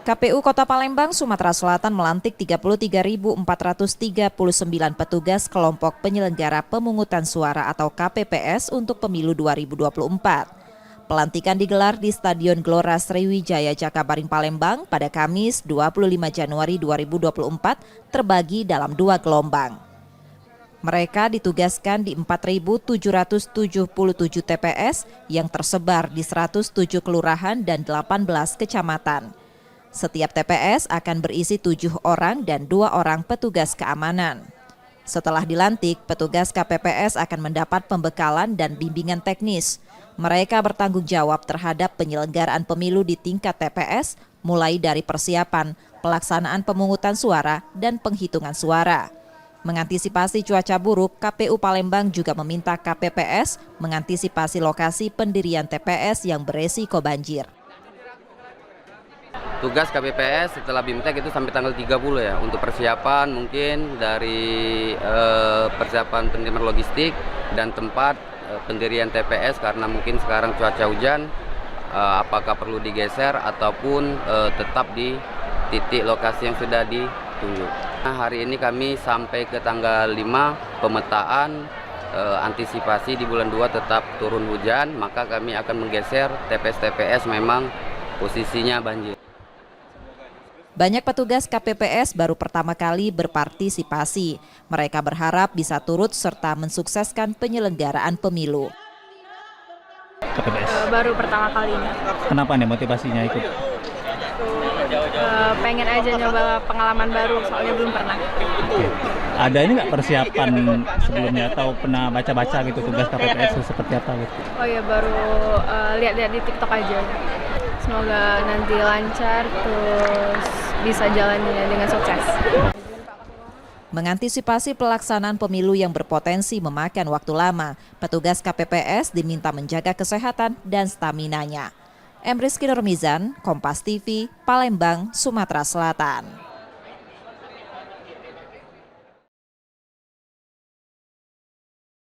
KPU Kota Palembang, Sumatera Selatan melantik 33.439 petugas kelompok penyelenggara pemungutan suara atau KPPS untuk pemilu 2024. Pelantikan digelar di Stadion Gelora Sriwijaya Jakabaring Palembang pada Kamis 25 Januari 2024 terbagi dalam 2 gelombang. Mereka ditugaskan di 4.777 TPS yang tersebar di 107 kelurahan dan 18 kecamatan. Setiap TPS akan berisi 7 orang dan 2 orang petugas keamanan. Setelah dilantik, petugas KPPS akan mendapat pembekalan dan bimbingan teknis. Mereka bertanggung jawab terhadap penyelenggaraan pemilu di tingkat TPS, mulai dari persiapan, pelaksanaan pemungutan suara, dan penghitungan suara. Mengantisipasi cuaca buruk, KPU Palembang juga meminta KPPS mengantisipasi lokasi pendirian TPS yang beresiko banjir. Tugas KPPS setelah BIMTEK itu sampai tanggal 30 ya, untuk persiapan mungkin dari persiapan penerimaan logistik dan tempat pendirian TPS karena mungkin sekarang cuaca hujan, apakah perlu digeser ataupun tetap di titik lokasi yang sudah ditunjuk. Nah, hari ini kami sampai ke tanggal 5 pemetaan antisipasi di bulan 2 tetap turun hujan, maka kami akan menggeser TPS-TPS memang posisinya banjir. Banyak petugas KPPS baru pertama kali berpartisipasi. Mereka berharap bisa turut serta mensukseskan penyelenggaraan pemilu. KPPS. Baru pertama kali ini. Kenapa nih motivasinya ikut? Pengen aja nyoba pengalaman baru, soalnya belum pernah. Ada ini nggak persiapan sebelumnya atau pernah baca-baca gitu tugas KPPS seperti apa gitu? Oh ya, baru lihat-lihat di TikTok aja. Semoga nanti lancar, terus bisa jalannya dengan sukses. Mengantisipasi pelaksanaan pemilu yang berpotensi memakan waktu lama, petugas KPPS diminta menjaga kesehatan dan staminanya. Rizky Nurmizan, Kompas TV, Palembang, Sumatera Selatan.